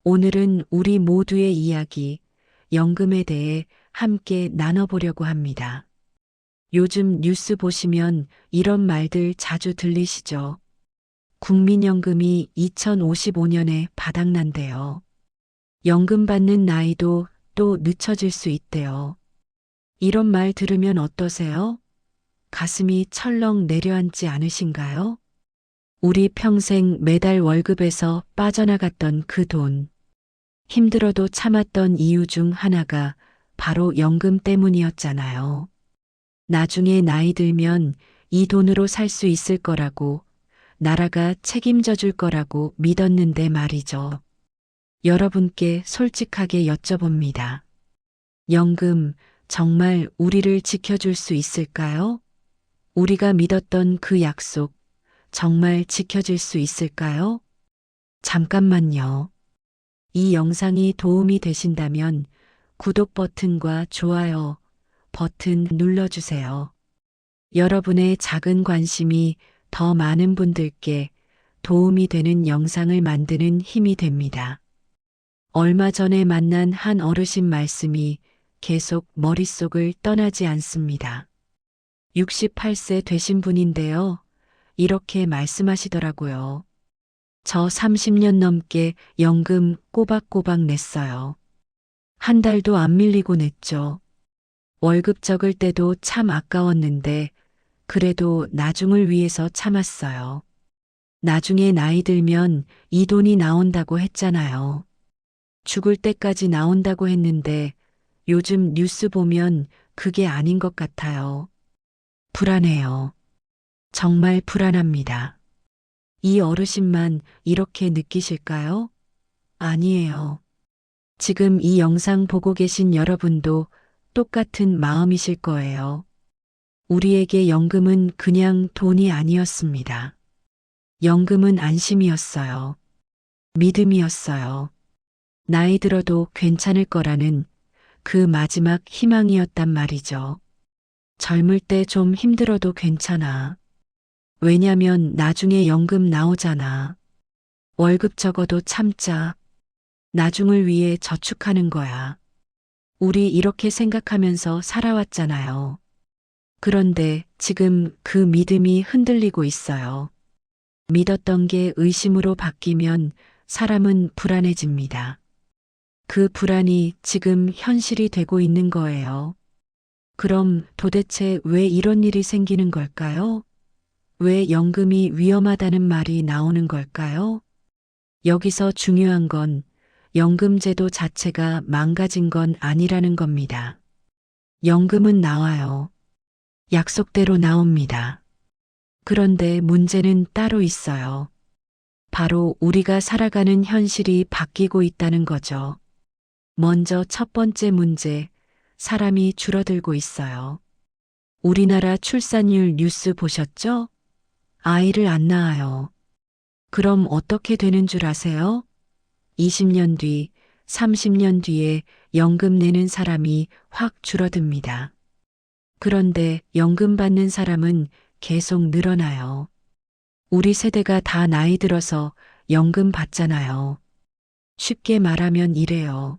오늘은 우리 모두의 이야기, 연금에 대해 함께 나눠보려고 합니다. 요즘 뉴스 보시면 이런 말들 자주 들리시죠? 국민연금이 2055년에 바닥난대요. 연금 받는 나이도 또 늦춰질 수 있대요. 이런 말 들으면 어떠세요? 가슴이 철렁 내려앉지 않으신가요? 우리 평생 매달 월급에서 빠져나갔던 그 돈. 힘들어도 참았던 이유 중 하나가 바로 연금 때문이었잖아요. 나중에 나이 들면 이 돈으로 살 수 있을 거라고, 나라가 책임져 줄 거라고 믿었는데 말이죠. 여러분께 솔직하게 여쭤봅니다. 연금 정말 우리를 지켜줄 수 있을까요? 우리가 믿었던 그 약속 정말 지켜질 수 있을까요? 잠깐만요. 이 영상이 도움이 되신다면 구독 버튼과 좋아요 버튼 눌러주세요. 여러분의 작은 관심이 더 많은 분들께 도움이 되는 영상을 만드는 힘이 됩니다. 얼마 전에 만난 한 어르신 말씀이 계속 머릿속을 떠나지 않습니다. 68세 되신 분인데요. 이렇게 말씀하시더라고요. 저 30년 넘게 연금 꼬박꼬박 냈어요. 한 달도 안 밀리고 냈죠. 월급 적을 때도 참 아까웠는데 그래도 나중을 위해서 참았어요. 나중에 나이 들면 이 돈이 나온다고 했잖아요. 죽을 때까지 나온다고 했는데 요즘 뉴스 보면 그게 아닌 것 같아요. 불안해요. 정말 불안합니다. 이 어르신만 이렇게 느끼실까요? 아니에요. 지금 이 영상 보고 계신 여러분도 똑같은 마음이실 거예요. 우리에게 연금은 그냥 돈이 아니었습니다. 연금은 안심이었어요. 믿음이었어요. 나이 들어도 괜찮을 거라는 그 마지막 희망이었단 말이죠. 젊을 때 좀 힘들어도 괜찮아. 왜냐면 나중에 연금 나오잖아. 월급 적어도 참자. 나중을 위해 저축하는 거야. 우리 이렇게 생각하면서 살아왔잖아요. 그런데 지금 그 믿음이 흔들리고 있어요. 믿었던 게 의심으로 바뀌면 사람은 불안해집니다. 그 불안이 지금 현실이 되고 있는 거예요. 그럼 도대체 왜 이런 일이 생기는 걸까요? 왜 연금이 위험하다는 말이 나오는 걸까요? 여기서 중요한 건 연금제도 자체가 망가진 건 아니라는 겁니다. 연금은 나와요. 약속대로 나옵니다. 그런데 문제는 따로 있어요. 바로 우리가 살아가는 현실이 바뀌고 있다는 거죠. 먼저 첫 번째 문제, 사람이 줄어들고 있어요. 우리나라 출산율 뉴스 보셨죠? 아이를 안 낳아요. 그럼 어떻게 되는 줄 아세요? 20년 뒤, 30년 뒤에 연금 내는 사람이 확 줄어듭니다. 그런데 연금 받는 사람은 계속 늘어나요. 우리 세대가 다 나이 들어서 연금 받잖아요. 쉽게 말하면 이래요.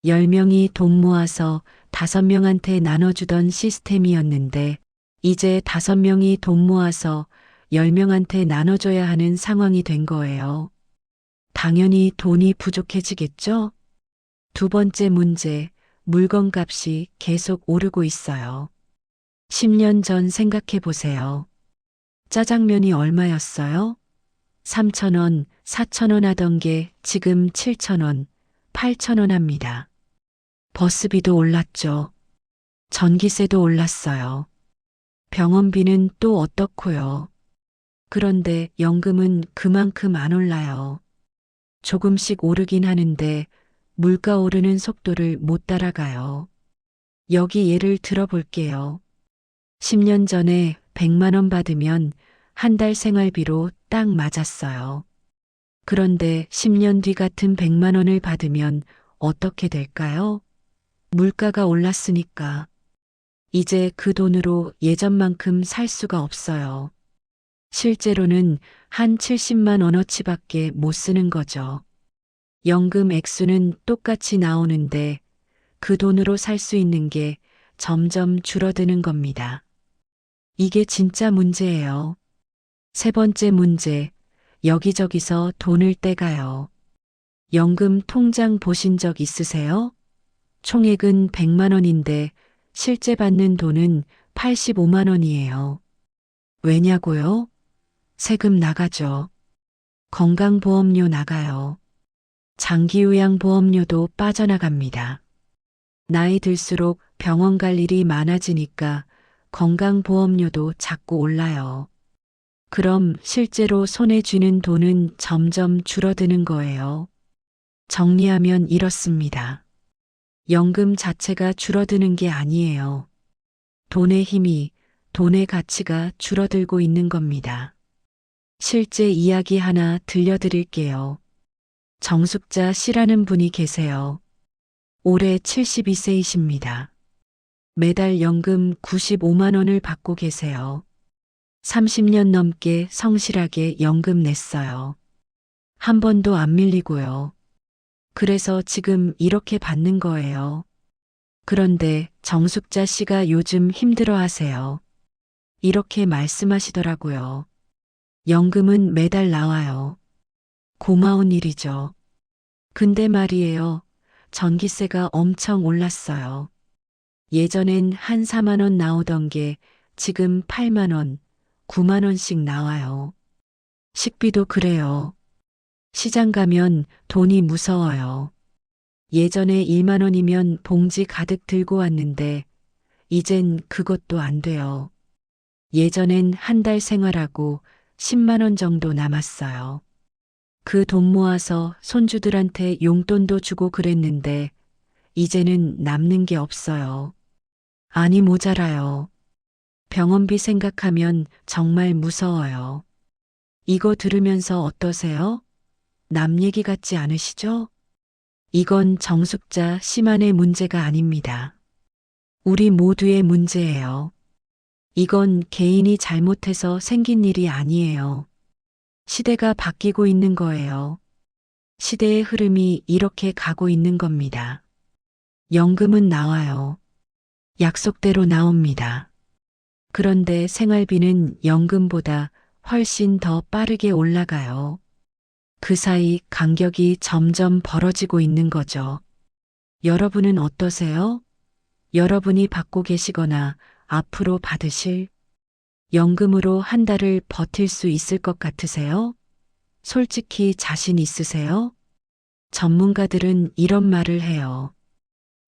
10명이 돈 모아서 5명한테 나눠주던 시스템이었는데 이제 5명이 돈 모아서 10명한테 나눠줘야 하는 상황이 된 거예요. 당연히 돈이 부족해지겠죠? 두 번째 문제, 물건값이 계속 오르고 있어요. 10년 전 생각해 보세요. 짜장면이 얼마였어요? 3,000원, 4,000원 하던 게 지금 7,000원, 8,000원 합니다. 버스비도 올랐죠. 전기세도 올랐어요. 병원비는 또 어떻고요? 그런데 연금은 그만큼 안 올라요. 조금씩 오르긴 하는데 물가 오르는 속도를 못 따라가요. 여기 예를 들어볼게요. 10년 전에 100만 원 받으면 한 달 생활비로 딱 맞았어요. 그런데 10년 뒤 같은 100만 원을 받으면 어떻게 될까요? 물가가 올랐으니까. 이제 그 돈으로 예전만큼 살 수가 없어요. 실제로는 한 70만 원어치밖에 못 쓰는 거죠. 연금 액수는 똑같이 나오는데 그 돈으로 살 수 있는 게 점점 줄어드는 겁니다. 이게 진짜 문제예요. 세 번째 문제, 여기저기서 돈을 떼가요. 연금 통장 보신 적 있으세요? 총액은 100만 원인데 실제 받는 돈은 85만 원이에요. 왜냐고요? 세금 나가죠. 건강보험료 나가요. 장기요양보험료도 빠져나갑니다. 나이 들수록 병원 갈 일이 많아지니까 건강보험료도 자꾸 올라요. 그럼 실제로 손에 쥐는 돈은 점점 줄어드는 거예요. 정리하면 이렇습니다. 연금 자체가 줄어드는 게 아니에요. 돈의 힘이, 돈의 가치가 줄어들고 있는 겁니다. 실제 이야기 하나 들려드릴게요. 정숙자 씨라는 분이 계세요. 올해 72세이십니다. 매달 연금 95만 원을 받고 계세요. 30년 넘게 성실하게 연금 냈어요. 한 번도 안 밀리고요. 그래서 지금 이렇게 받는 거예요. 그런데 정숙자 씨가 요즘 힘들어 하세요. 이렇게 말씀하시더라고요. 연금은 매달 나와요. 고마운 일이죠. 근데 말이에요. 전기세가 엄청 올랐어요. 예전엔 한 4만 원 나오던 게 지금 8만 원, 9만 원씩 나와요. 식비도 그래요. 시장 가면 돈이 무서워요. 예전에 1만 원이면 봉지 가득 들고 왔는데 이젠 그것도 안 돼요. 예전엔 한 달 생활하고 10만 원 정도 남았어요. 그 돈 모아서 손주들한테 용돈도 주고 그랬는데 이제는 남는 게 없어요. 아니 모자라요. 병원비 생각하면 정말 무서워요. 이거 들으면서 어떠세요? 남 얘기 같지 않으시죠? 이건 정숙자 씨만의 문제가 아닙니다. 우리 모두의 문제예요. 이건 개인이 잘못해서 생긴 일이 아니에요. 시대가 바뀌고 있는 거예요. 시대의 흐름이 이렇게 가고 있는 겁니다. 연금은 나와요. 약속대로 나옵니다. 그런데 생활비는 연금보다 훨씬 더 빠르게 올라가요. 그 사이 간격이 점점 벌어지고 있는 거죠. 여러분은 어떠세요? 여러분이 받고 계시거나 앞으로 받으실 연금으로 한 달을 버틸 수 있을 것 같으세요? 솔직히 자신 있으세요? 전문가들은 이런 말을 해요.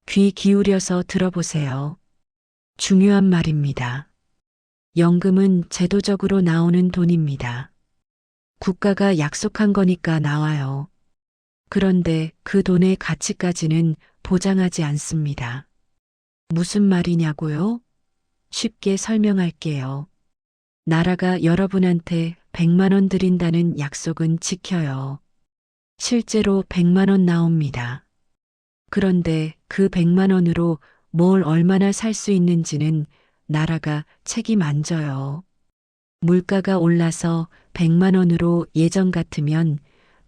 귀 기울여서 들어보세요. 중요한 말입니다. 연금은 제도적으로 나오는 돈입니다. 국가가 약속한 거니까 나와요. 그런데 그 돈의 가치까지는 보장하지 않습니다. 무슨 말이냐고요? 쉽게 설명할게요. 나라가 여러분한테 100만 원 드린다는 약속은 지켜요. 실제로 100만 원 나옵니다. 그런데 그 100만 원으로 뭘 얼마나 살 수 있는지는 나라가 책임 안 져요. 물가가 올라서 100만 원으로 예전 같으면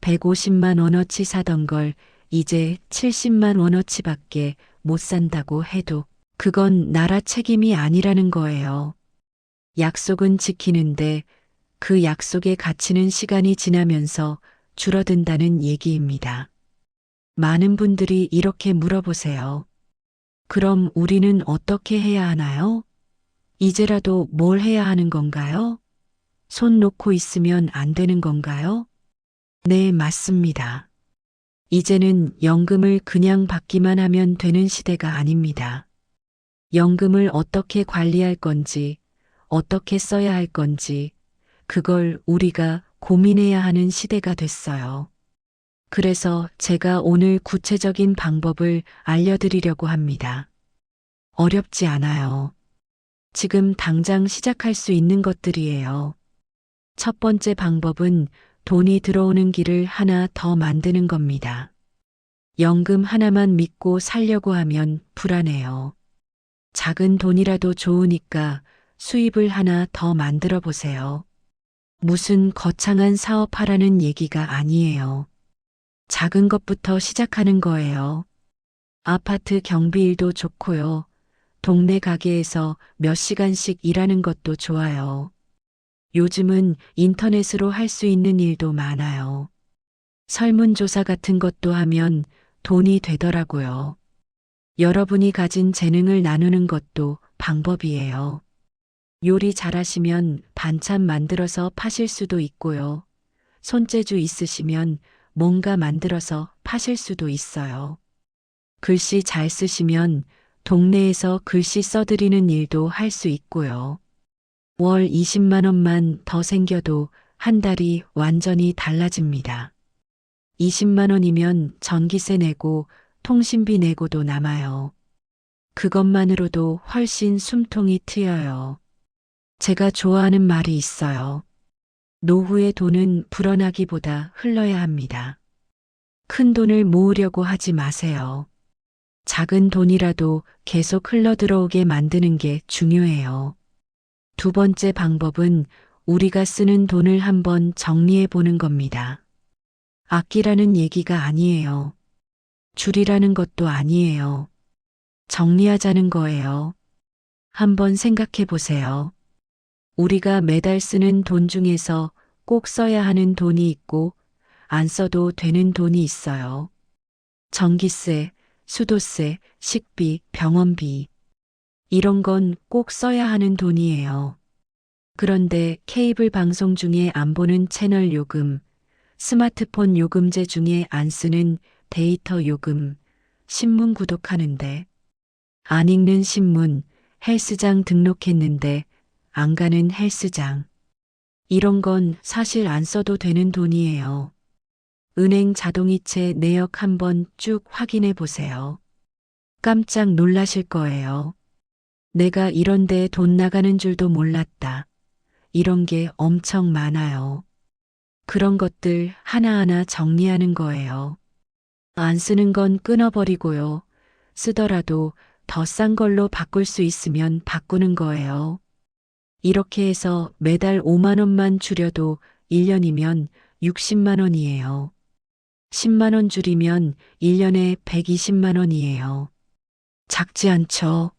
150만 원어치 사던 걸 이제 70만 원어치밖에 못 산다고 해도 그건 나라 책임이 아니라는 거예요. 약속은 지키는데 그 약속의 가치는 시간이 지나면서 줄어든다는 얘기입니다. 많은 분들이 이렇게 물어보세요. 그럼 우리는 어떻게 해야 하나요? 이제라도 뭘 해야 하는 건가요? 손 놓고 있으면 안 되는 건가요? 네, 맞습니다. 이제는 연금을 그냥 받기만 하면 되는 시대가 아닙니다. 연금을 어떻게 관리할 건지, 어떻게 써야 할 건지, 그걸 우리가 고민해야 하는 시대가 됐어요. 그래서 제가 오늘 구체적인 방법을 알려드리려고 합니다. 어렵지 않아요. 지금 당장 시작할 수 있는 것들이에요. 첫 번째 방법은 돈이 들어오는 길을 하나 더 만드는 겁니다. 연금 하나만 믿고 살려고 하면 불안해요. 작은 돈이라도 좋으니까 수입을 하나 더 만들어 보세요. 무슨 거창한 사업하라는 얘기가 아니에요. 작은 것부터 시작하는 거예요. 아파트 경비일도 좋고요. 동네 가게에서 몇 시간씩 일하는 것도 좋아요. 요즘은 인터넷으로 할 수 있는 일도 많아요. 설문조사 같은 것도 하면 돈이 되더라고요. 여러분이 가진 재능을 나누는 것도 방법이에요. 요리 잘하시면 반찬 만들어서 파실 수도 있고요. 손재주 있으시면 뭔가 만들어서 파실 수도 있어요. 글씨 잘 쓰시면 동네에서 글씨 써드리는 일도 할 수 있고요. 월 20만 원만 더 생겨도 한 달이 완전히 달라집니다. 20만 원이면 전기세 내고 통신비 내고도 남아요. 그것만으로도 훨씬 숨통이 트여요. 제가 좋아하는 말이 있어요. 노후의 돈은 불어나기보다 흘러야 합니다. 큰 돈을 모으려고 하지 마세요. 작은 돈이라도 계속 흘러들어오게 만드는 게 중요해요. 두 번째 방법은 우리가 쓰는 돈을 한번 정리해 보는 겁니다. 아끼라는 얘기가 아니에요. 줄이라는 것도 아니에요. 정리하자는 거예요. 한번 생각해 보세요. 우리가 매달 쓰는 돈 중에서 꼭 써야 하는 돈이 있고 안 써도 되는 돈이 있어요. 전기세, 수도세, 식비, 병원비. 이런 건 꼭 써야 하는 돈이에요. 그런데 케이블 방송 중에 안 보는 채널 요금, 스마트폰 요금제 중에 안 쓰는 데이터 요금, 신문 구독하는데, 안 읽는 신문, 헬스장 등록했는데 안 가는 헬스장. 이런 건 사실 안 써도 되는 돈이에요. 은행 자동이체 내역 한번 쭉 확인해 보세요. 깜짝 놀라실 거예요. 내가 이런데 돈 나가는 줄도 몰랐다. 이런 게 엄청 많아요. 그런 것들 하나하나 정리하는 거예요. 안 쓰는 건 끊어버리고요. 쓰더라도 더 싼 걸로 바꿀 수 있으면 바꾸는 거예요. 이렇게 해서 매달 5만 원만 줄여도 1년이면 60만 원이에요. 10만 원 줄이면 1년에 120만 원이에요. 작지 않죠?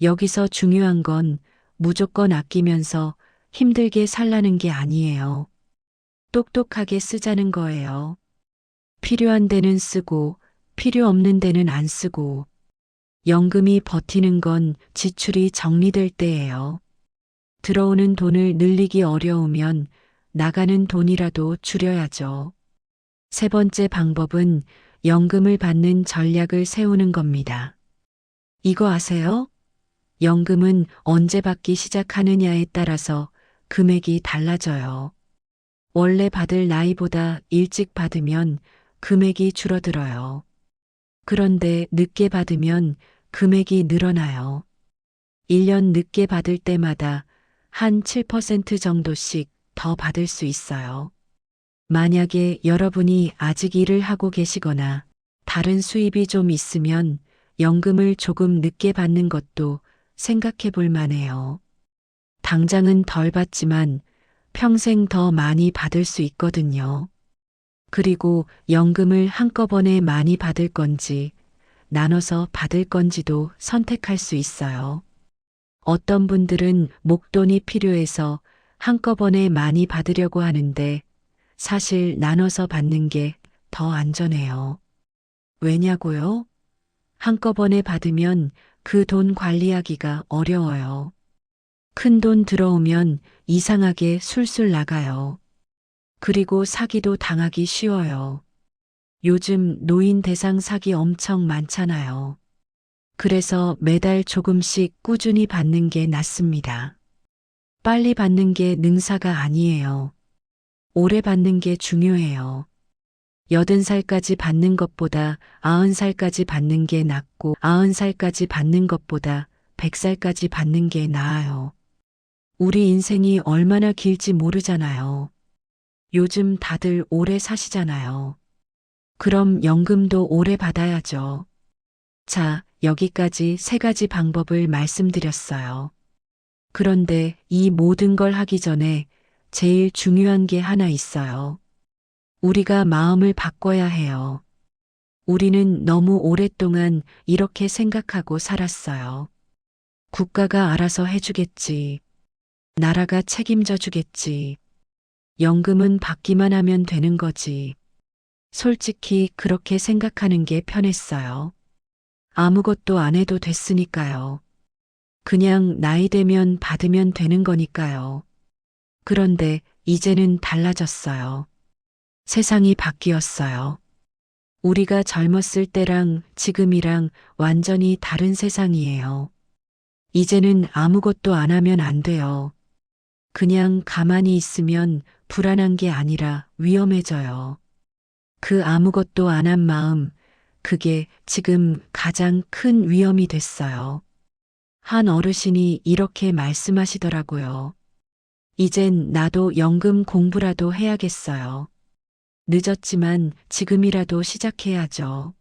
여기서 중요한 건 무조건 아끼면서 힘들게 살라는 게 아니에요. 똑똑하게 쓰자는 거예요. 필요한 데는 쓰고 필요 없는 데는 안 쓰고 연금이 버티는 건 지출이 정리될 때예요. 들어오는 돈을 늘리기 어려우면 나가는 돈이라도 줄여야죠. 세 번째 방법은 연금을 받는 전략을 세우는 겁니다. 이거 아세요? 연금은 언제 받기 시작하느냐에 따라서 금액이 달라져요. 원래 받을 나이보다 일찍 받으면 금액이 줄어들어요. 그런데 늦게 받으면 금액이 늘어나요. 1년 늦게 받을 때마다 한 7% 정도씩 더 받을 수 있어요. 만약에 여러분이 아직 일을 하고 계시거나 다른 수입이 좀 있으면 연금을 조금 늦게 받는 것도 생각해 볼 만해요. 당장은 덜 받지만 평생 더 많이 받을 수 있거든요. 그리고 연금을 한꺼번에 많이 받을 건지 나눠서 받을 건지도 선택할 수 있어요. 어떤 분들은 목돈이 필요해서 한꺼번에 많이 받으려고 하는데 사실 나눠서 받는 게 더 안전해요. 왜냐고요? 한꺼번에 받으면 그 돈 관리하기가 어려워요. 큰 돈 들어오면 이상하게 술술 나가요. 그리고 사기도 당하기 쉬워요. 요즘 노인 대상 사기 엄청 많잖아요. 그래서 매달 조금씩 꾸준히 받는 게 낫습니다. 빨리 받는 게 능사가 아니에요. 오래 받는 게 중요해요. 80살까지 받는 것보다 90살까지 받는 게 낫고 90살까지 받는 것보다 100살까지 받는 게 나아요. 우리 인생이 얼마나 길지 모르잖아요. 요즘 다들 오래 사시잖아요. 그럼 연금도 오래 받아야죠. 자, 여기까지 세 가지 방법을 말씀드렸어요. 그런데 이 모든 걸 하기 전에 제일 중요한 게 하나 있어요. 우리가 마음을 바꿔야 해요. 우리는 너무 오랫동안 이렇게 생각하고 살았어요. 국가가 알아서 해주겠지. 나라가 책임져 주겠지. 연금은 받기만 하면 되는 거지. 솔직히 그렇게 생각하는 게 편했어요. 아무것도 안 해도 됐으니까요. 그냥 나이 되면 받으면 되는 거니까요. 그런데 이제는 달라졌어요. 세상이 바뀌었어요. 우리가 젊었을 때랑 지금이랑 완전히 다른 세상이에요. 이제는 아무것도 안 하면 안 돼요. 그냥 가만히 있으면 불안한 게 아니라 위험해져요. 그 아무것도 안 한 마음, 그게 지금 가장 큰 위험이 됐어요. 한 어르신이 이렇게 말씀하시더라고요. 이젠 나도 연금 공부라도 해야겠어요. 늦었지만 지금이라도 시작해야죠.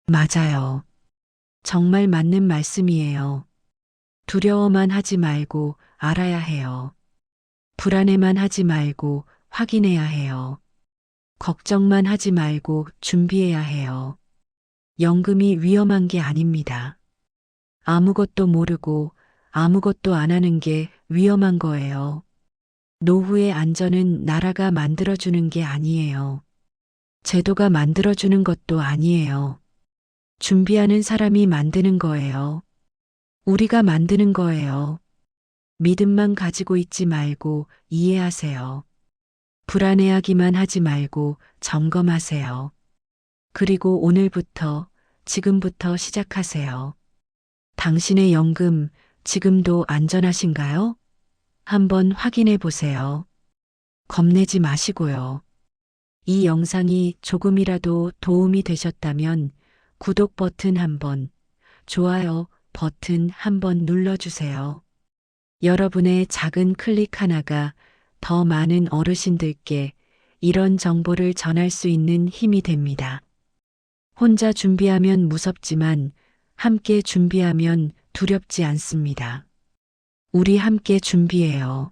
맞아요. 정말 맞는 말씀이에요. 두려워만 하지 말고 알아야 해요. 불안해만 하지 말고 확인해야 해요. 걱정만 하지 말고 준비해야 해요. 연금이 위험한 게 아닙니다. 아무것도 모르고 아무것도 안 하는 게 위험한 거예요. 노후의 안전은 나라가 만들어주는 게 아니에요. 제도가 만들어주는 것도 아니에요. 준비하는 사람이 만드는 거예요. 우리가 만드는 거예요. 믿음만 가지고 있지 말고 이해하세요. 불안해하기만 하지 말고 점검하세요. 그리고 오늘부터, 지금부터 시작하세요. 당신의 연금 지금도 안전하신가요? 한번 확인해 보세요. 겁내지 마시고요. 이 영상이 조금이라도 도움이 되셨다면 구독 버튼 한번, 좋아요 버튼 한번 눌러주세요. 여러분의 작은 클릭 하나가 더 많은 어르신들께 이런 정보를 전할 수 있는 힘이 됩니다. 혼자 준비하면 무섭지만 함께 준비하면 두렵지 않습니다. 우리 함께 준비해요.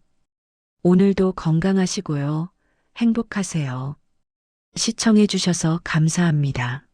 오늘도 건강하시고요. 행복하세요. 시청해 주셔서 감사합니다.